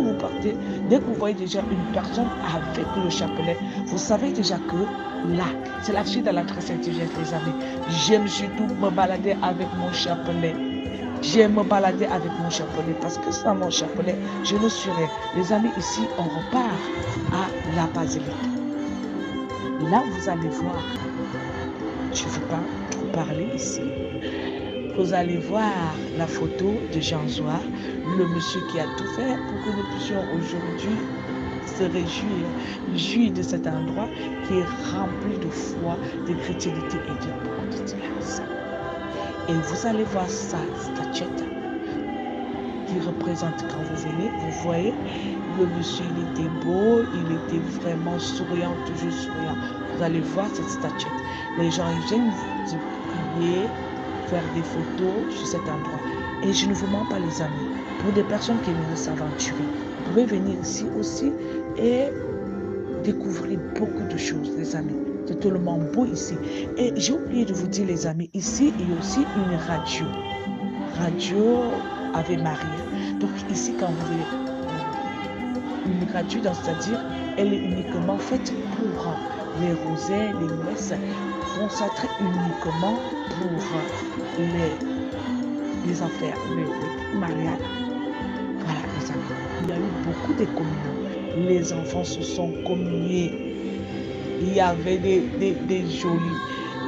vous partez, dès que vous voyez déjà une personne avec le chapelet, vous savez déjà que là, c'est la fille de la très sainte Vierge, les amis. J'aime surtout me balader avec mon chapelet. J'aime me balader avec mon chapelet parce que sans mon chapelet, je ne suis rien. Les amis, ici, on repart à la basilique. Là, vous allez voir, je ne veux pas trop parler ici. Vous allez voir la photo de Jean Zoar, le monsieur qui a tout fait pour que nous puissions aujourd'hui se jouir de cet endroit qui est rempli de foi, de chrétienté et de bonté. Et vous allez voir sa statuette qui représente quand vous venez, vous voyez, le monsieur, il était beau, il était vraiment souriant, toujours souriant. Vous allez voir cette statuette. Les gens viennent se prier, faire des photos sur cet endroit. Et je ne vous mens pas, les amis, pour des personnes qui aimeraient s'aventurer, vous pouvez venir ici aussi et découvrir beaucoup de choses, les amis. C'est tellement beau ici. Et j'ai oublié de vous dire, les amis, ici, il y a aussi une radio. Radio Ave Maria. Donc ici, quand vous voyez une radio, c'est-à-dire, elle est uniquement faite pour les rosaires, les messes, concentrées uniquement pour les affaires, les mariages. Voilà, les amis. Il y a eu beaucoup de communions. Les enfants se sont communiés. Il y avait des jolis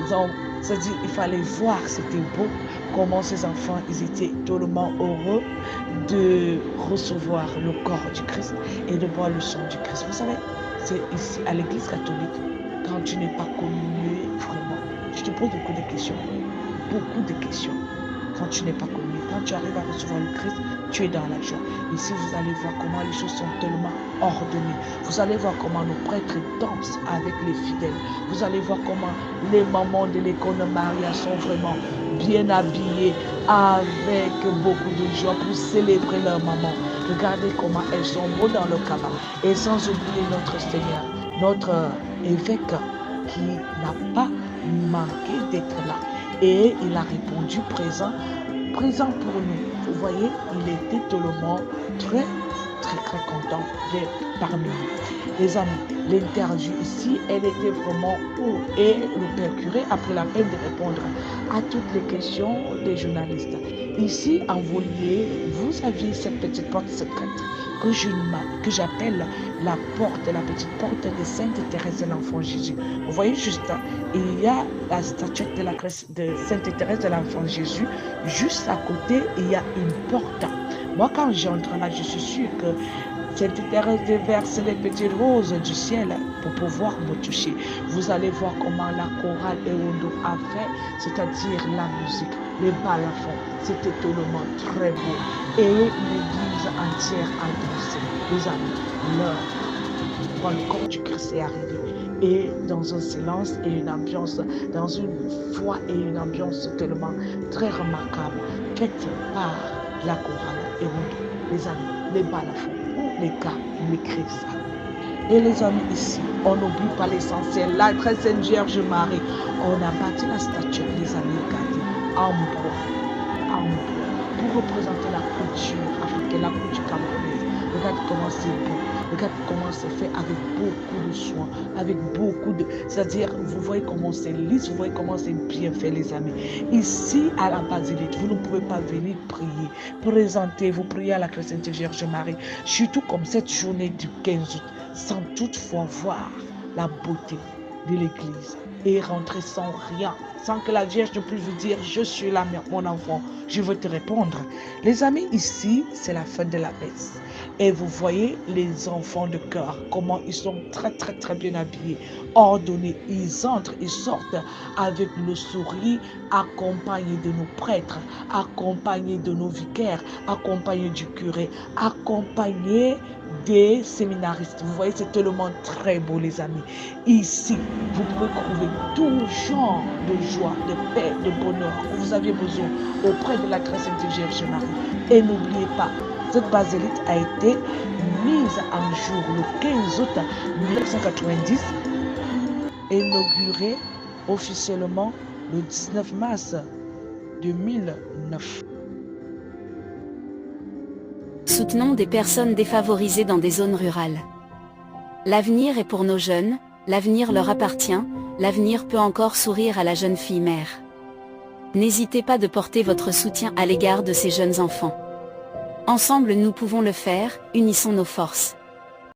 enfants. C'est-à-dire, il fallait voir, c'était beau, comment ces enfants, ils étaient tellement heureux de recevoir le corps du Christ et de boire le sang du Christ. Vous savez, c'est ici, à l'église catholique, quand tu n'es pas communié, vraiment, tu te poses beaucoup de questions. Beaucoup de questions. Quand tu n'es pas communié, quand tu arrives à recevoir le Christ, tu es dans la joie. Ici, vous allez voir comment les choses sont tellement ordonnées. Vous allez voir comment nos prêtres dansent avec les fidèles. Vous allez voir comment les mamans de l'école de Maria sont vraiment bien habillées avec beaucoup de joie pour célébrer leur maman. Regardez comment elles sont beaux dans le cabas. Et sans oublier notre Seigneur, notre évêque qui n'a pas manqué d'être là. Et il a répondu présent pour nous. Vous voyez, il était tellement très content d'être parmi nous. Les amis, l'interview ici, elle était vraiment où? Et le père curé a pris la peine de répondre à toutes les questions des journalistes. Ici, en Volier, vous aviez cette petite porte secrète que j'appelle la petite porte de Sainte Thérèse de l'Enfant Jésus. Vous voyez juste, il y a la statuette de Sainte Thérèse de l'Enfant Jésus. Juste à côté, il y a une porte. Moi, quand j'entre là, je suis sûre que Sainte Thérèse déverse les petites roses du ciel pour pouvoir me toucher. Vous allez voir comment la chorale Ewondo a fait, c'est-à-dire la musique, les balafons. C'était tellement très beau. Et l'église entière a dansé. Les amis, quand le corps du Christ est arrivé, et dans un silence et une ambiance, dans une foi et une ambiance tellement très remarquable, faite par la chorale Ewondo. Les amis, les balafons, les gars m'écrivent ça. Et les amis, ici, on n'oublie pas l'essentiel. La très sainte Vierge Marie, on a bâti la statue, les amis, regardez, en bois, pour représenter la culture africaine, la culture camerounaise. Regardez comment c'est beau. Regardez comment c'est fait avec beaucoup de soin, avec beaucoup de... C'est-à-dire, vous voyez comment c'est lisse, vous voyez comment c'est bien fait, les amis. Ici, à la basilique, vous ne pouvez pas venir prier. Présentez-vous, priez à la chrétienne Vierge Marie, surtout comme cette journée du 15 août, sans toutefois voir la beauté de l'église et rentrer sans rien, sans que la Vierge ne puisse vous dire, je suis là, mon enfant, je veux te répondre. Les amis, ici, c'est la fin de la messe. Et vous voyez les enfants de cœur, comment ils sont très bien habillés, ordonnés. Ils entrent, ils sortent avec le sourire, accompagnés de nos prêtres, accompagnés de nos vicaires, accompagnés du curé, accompagnés des séminaristes. Vous voyez, c'est tellement très beau, les amis. Ici, vous pouvez trouver tout genre de joie, de paix, de bonheur que vous aviez besoin auprès de la très sainte Vierge Marie. Et n'oubliez pas, cette basilique a été mise en jour le 15 août 1990, inaugurée officiellement le 19 mars 2009. Soutenons des personnes défavorisées dans des zones rurales. L'avenir est pour nos jeunes, l'avenir leur appartient, l'avenir peut encore sourire à la jeune fille mère. N'hésitez pas de porter votre soutien à l'égard de ces jeunes enfants. Ensemble nous pouvons le faire, unissons nos forces.